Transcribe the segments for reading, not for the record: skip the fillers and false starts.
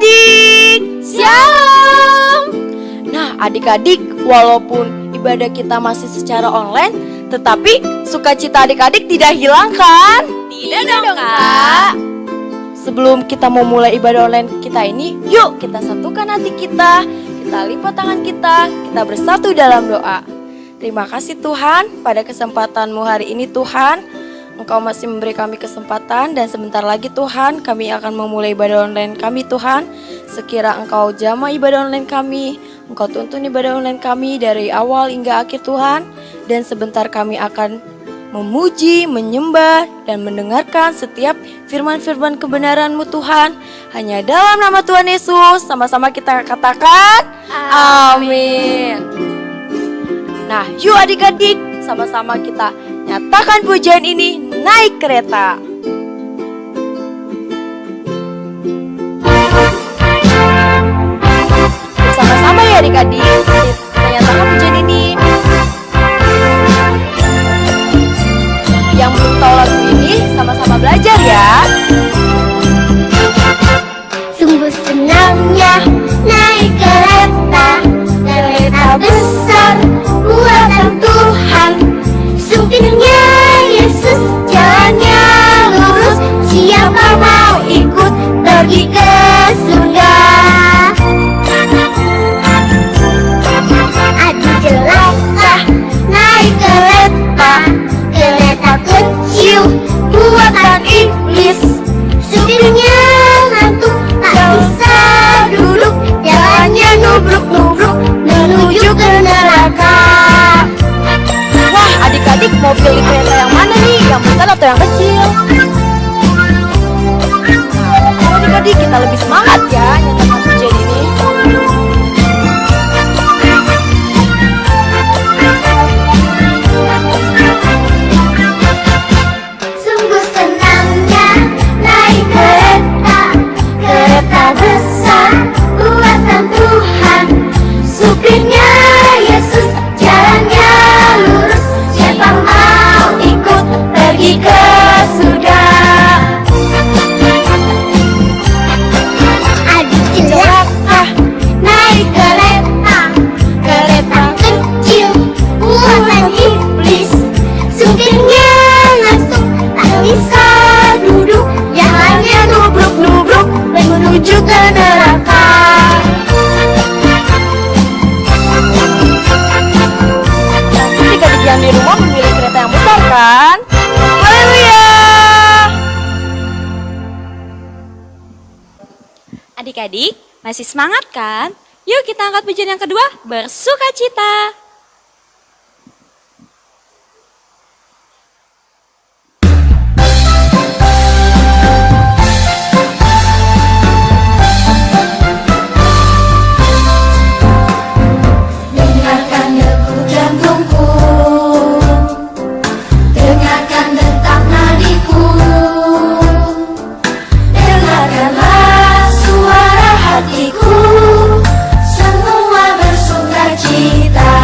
adik-adik, shalom. Nah adik-adik, walaupun ibadah kita masih secara online, tetapi sukacita adik-adik tidak hilang kan? Tidak dong Kak. Sebelum kita memulai ibadah online kita ini, yuk kita satukan hati kita lipat tangan kita bersatu dalam doa. Terima kasih Tuhan, pada kesempatanmu hari ini Tuhan, Engkau masih memberi kami kesempatan dan sebentar lagi Tuhan kami akan memulai ibadah online kami Tuhan. Sekira Engkau jamah ibadah online kami, Engkau tuntun ibadah online kami dari awal hingga akhir Tuhan. Dan sebentar kami akan memuji, menyembah, dan mendengarkan setiap firman-firman kebenaran-Mu Tuhan. Hanya dalam nama Tuhan Yesus, sama-sama kita katakan amin. Nah yuk adik-adik, sama-sama kita nyatakan pujian ini naik kereta. Bersama-sama ya adik-adik, kita nyatakan pujian ini. Yang belum tahu lagu ini, sama-sama belajar ya. Sungguh senangnya naik kereta, kereta besar buatan Tuhan. Supirnya Yesus, jalannya lurus. Siapa mau ikut pergi ke surga? Aduh celaka naik kereta, kereta kecil buatan iblis. Supirnya ngantuk tak bisa duduk, jalannya nubruk-nubruk menuju ke neraka. Wah adik-adik mau pilih kereta yang mana nih? Yang besar atau yang kecil? Nah, adik-adik kita lebih semangat ya nyatakan pujian ini. Sungguh senangnya naik kereta, kereta besar buatan Tuhan. Supirnya Yesus, jalannya lurus. Siapa mau ikut pergi ke surga? Aduh celaka naik kereta, kereta kecil buatan iblis. Supirnya ngantuk tak bisa duduk, jalannya nubruk-nubruk menuju ke neraka. Adik-adik yang di rumah memilih kereta yang besar kan? Haleluya! Adik-adik, masih semangat kan? Yuk kita angkat pujian yang kedua, bersukacita. Dengarkan degup jantungku, dengarkan detak nadiku, dengarkanlah suara hatiku, semua bersukacita.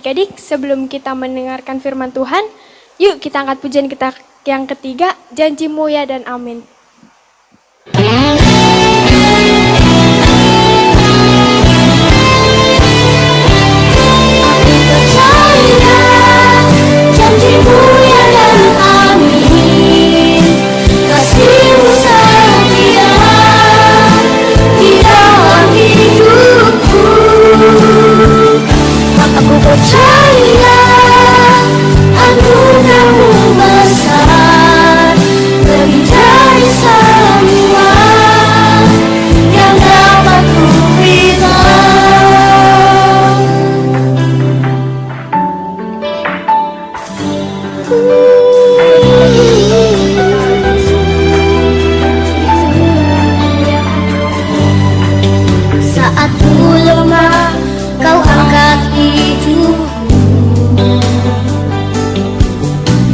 Adik-adik, sebelum kita mendengarkan firman Tuhan, yuk kita angkat pujian kita yang ketiga, Janjimu Ya dan Amin. Janjimu ya dan amin, kasih-Mu setia di dalam hidupku. Aku percaya anugerah-Mu besar, lebih dari semua yang dapat kuberikan. Saat ku lemah, Kau angkat hidupku.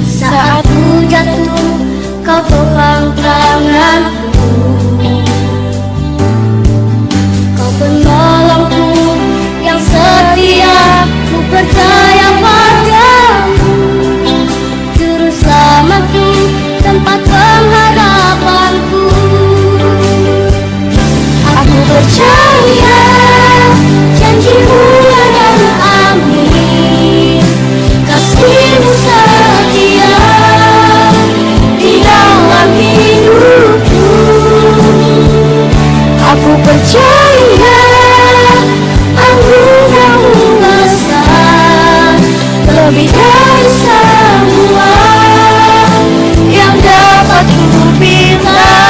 Saat ku jatuh, Kau topang tanganku. Kau penolongku yang setia, ku percaya padamu. Juru selamatku, tempat pengharapanku. Aku percaya janji-Mu ya dan amin, kasih-Mu setia di dalam hidupku. Aku percaya anugerah-Mu besar, lebih dari semua yang dapat kuberikan.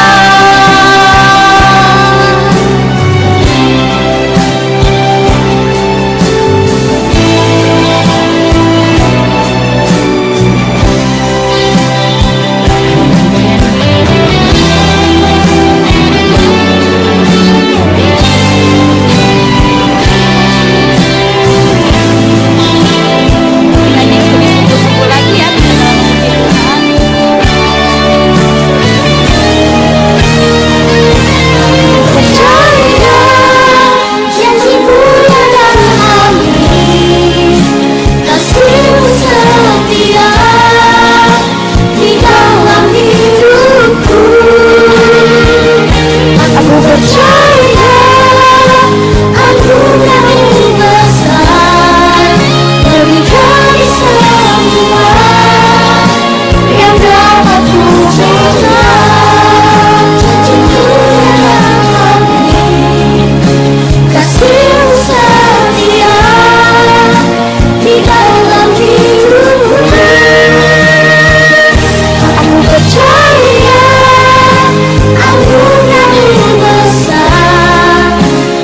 Tadi sungguh-sungguh lagi ya di dalam Tuhan. Percaya janji-Mu ya dan amin, kasih-Mu setia di dalam hidupku. Aku percaya anugerah-Mu besar, lebih dari semua yang dapat kuberikan. Kasih-Mu setia di dalam hidupku. Aku percaya anugerah-Mu besar,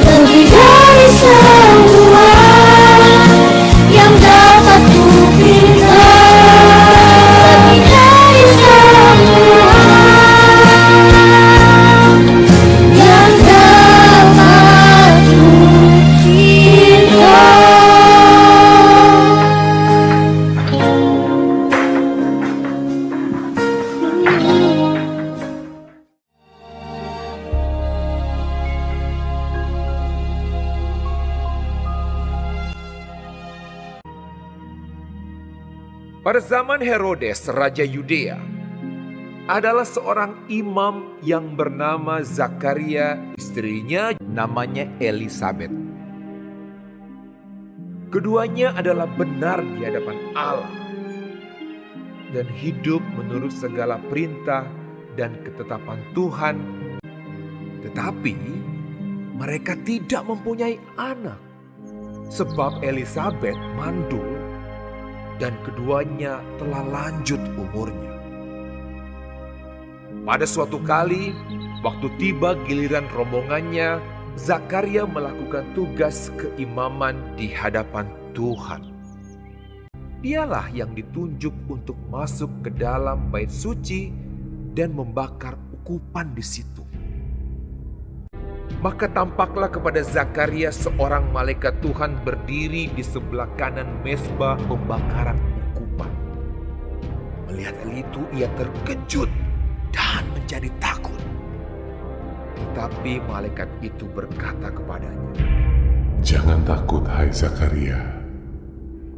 lebih dari semua yang dapat kuberikan. Lebih dari semua yang dapat kuberikan. Pada zaman Herodes, Raja Yudea, adalah seorang imam yang bernama Zakaria, istrinya namanya Elisabet. Keduanya adalah benar di hadapan Allah dan hidup menurut segala perintah dan ketetapan Tuhan. Tetapi mereka tidak mempunyai anak sebab Elisabet mandul dan keduanya telah lanjut umurnya. Pada suatu kali, waktu tiba giliran rombongannya, Zakaria melakukan tugas keimaman di hadapan Tuhan. Dialah yang ditunjuk untuk masuk ke dalam bait suci dan membakar ukupan di situ. Maka tampaklah kepada Zakaria seorang malaikat Tuhan berdiri di sebelah kanan mezbah pembakaran ukupan. Melihat hal itu ia terkejut dan menjadi takut. Tetapi malaikat itu berkata kepadanya, Jangan takut, hai Zakaria.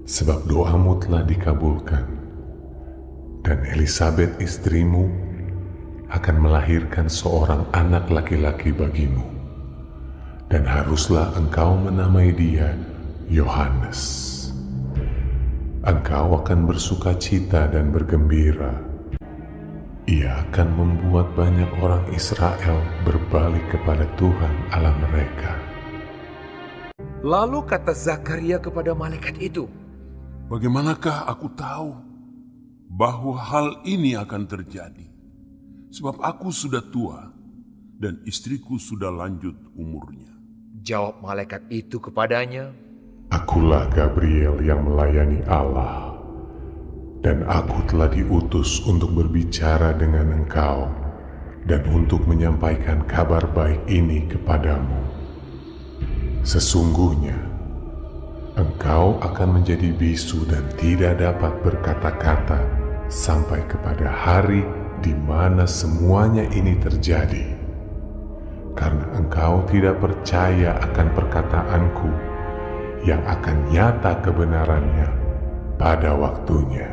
sebab doamu telah dikabulkan, dan Elisabet istrimu akan melahirkan seorang anak laki-laki bagimu, dan haruslah engkau menamai dia Yohanes. Engkau akan bersukacita dan bergembira. Ia akan membuat banyak orang Israel berbalik kepada Tuhan Allah mereka. Lalu kata Zakaria kepada malaikat itu, Bagaimanakah aku tahu bahwa hal ini akan terjadi? Sebab aku sudah tua dan istriku sudah lanjut umurnya. Jawab malaikat itu kepadanya, Akulah Gabriel yang melayani Allah, dan aku telah diutus untuk berbicara dengan engkau dan untuk menyampaikan kabar baik ini kepadamu. Sesungguhnya, engkau akan menjadi bisu dan tidak dapat berkata-kata sampai kepada hari di mana semuanya ini terjadi, karena engkau tidak percaya akan perkataanku yang akan nyata kebenarannya pada waktunya.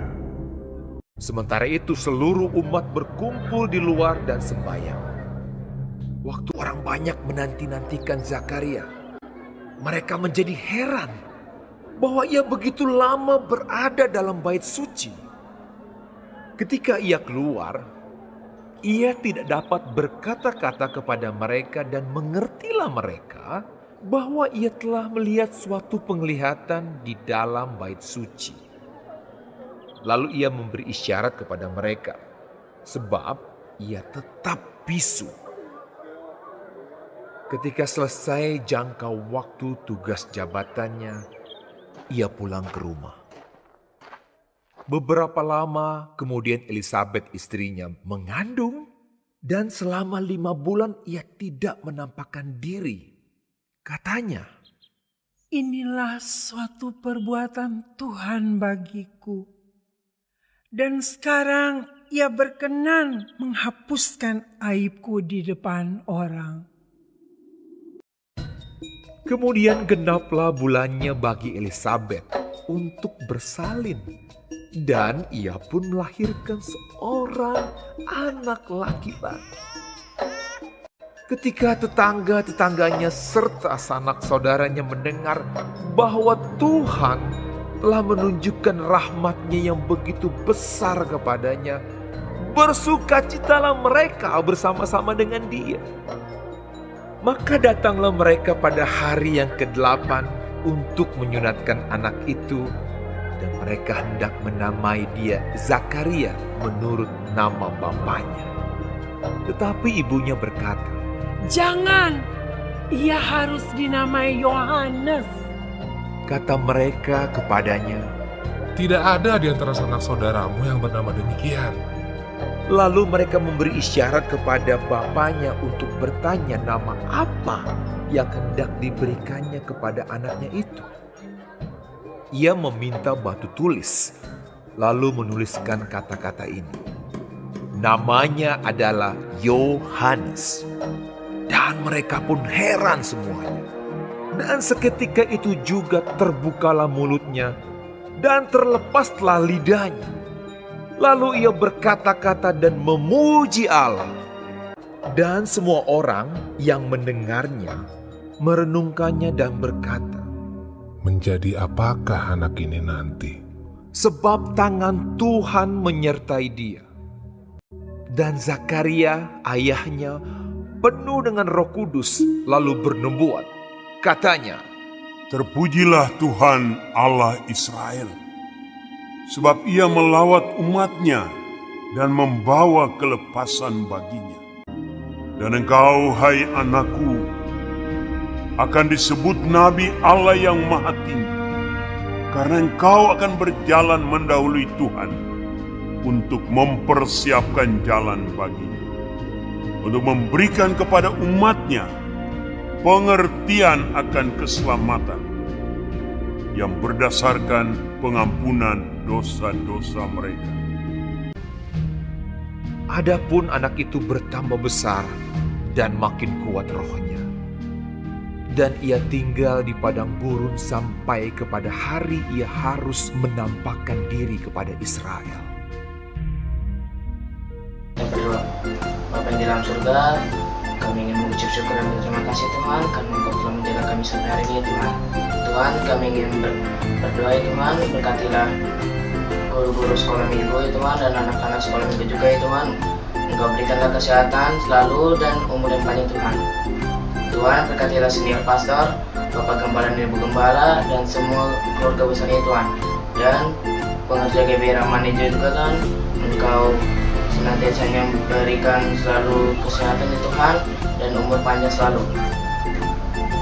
Sementara itu seluruh umat berkumpul di luar dan sembahyang. Waktu orang banyak menanti-nantikan Zakaria, mereka menjadi heran bahwa ia begitu lama berada dalam bait suci. Ketika ia keluar, ia tidak dapat berkata-kata kepada mereka dan mengertilah mereka bahwa ia telah melihat suatu penglihatan di dalam bait suci. Lalu ia memberi isyarat kepada mereka, sebab ia tetap bisu. Ketika selesai jangkau waktu tugas jabatannya, ia pulang ke rumah. Beberapa lama kemudian Elisabet istrinya mengandung, dan selama 5 bulan ia tidak menampakkan diri. Katanya, Inilah suatu perbuatan Tuhan bagiku. Dan sekarang ia berkenan menghapuskan aibku di depan orang. kemudian genaplah bulannya bagi Elisabet untuk bersalin. Dan ia pun melahirkan seorang anak laki-laki. Ketika tetangga-tetangganya serta sanak saudaranya mendengar bahwa Tuhan telah menunjukkan rahmat-Nya yang begitu besar kepadanya, bersukacitalah mereka bersama-sama dengan dia. Maka datanglah mereka pada hari yang ke-8 untuk menyunatkan anak itu, dan mereka hendak menamai dia Zakaria menurut nama bapaknya. Tetapi ibunya berkata, Jangan, ia harus dinamai Yohanes. Kata mereka kepadanya, Tidak ada di antara sanak saudaramu yang bernama demikian. lalu mereka memberi isyarat kepada bapaknya untuk bertanya nama apa yang hendak diberikannya kepada anaknya itu. Ia meminta batu tulis, lalu menuliskan kata-kata ini. Namanya adalah Yohanes. Dan mereka pun heran semuanya. Dan seketika itu juga terbukalah mulutnya dan terlepaslah lidahnya. Lalu ia berkata-kata dan memuji Allah. Dan semua orang yang mendengarnya merenungkannya dan berkata, Menjadi apakah anak ini nanti? sebab tangan Tuhan menyertai dia. Dan Zakaria ayahnya penuh dengan Roh Kudus lalu bernubuat. Katanya, Terpujilah Tuhan Allah Israel, sebab ia melawat umatnya dan membawa kelepasan baginya. Dan engkau, hai anakku, akan disebut Nabi Allah yang Maha Tinggi, karena engkau akan berjalan mendahului Tuhan untuk mempersiapkan jalan baginya, untuk memberikan kepada umatnya pengertian akan keselamatan yang berdasarkan pengampunan dosa-dosa mereka. adapun anak itu bertambah besar dan makin kuat rohnya. dan ia tinggal di padang gurun sampai kepada hari ia harus menampakkan diri kepada Israel. Yang kedua, Bapa yang di dalam surga, kami ingin mengucap syukur dan berterima kasih Tuhan karena Engkau telah menjaga kami sampai hari ini Tuhan. Tuhan, kami ingin berdoa ya Tuhan, berkatilah guru-guru sekolah minggu ya Tuhan dan anak-anak sekolah minggu juga ya Tuhan. Engkau berikanlah kesehatan selalu dan umur yang panjang Tuhan. Tuhan, berkatilah senior pastor, Bapak Gembala dan Ibu Gembala, dan semua keluarga besarnya Tuhan. Dan pengerja GBI Manajer juga Tuhan, Engkau senantiasa memberikan selalu kesehatan ya Tuhan, dan umur panjang selalu.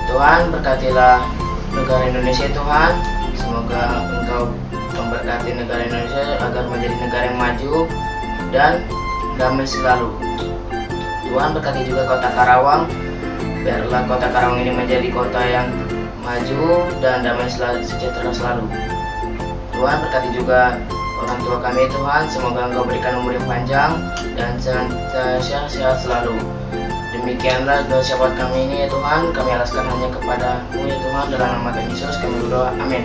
Tuhan, berkatilah negara Indonesia Tuhan, semoga Engkau memberkati negara Indonesia agar menjadi negara yang maju dan damai selalu. Tuhan, berkati juga kota Karawang, biarlah kota Karawang ini menjadi kota yang maju dan damai sejahtera selalu. Tuhan, berkati juga orang tua kami Tuhan, semoga Engkau berikan umur yang panjang dan senantiasa sehat selalu. Demikianlah doa syafaat kami ini ya Tuhan, kami alaskan hanya kepada-Mu ya Tuhan, dalam nama Tuhan Yesus kami berdoa, amin.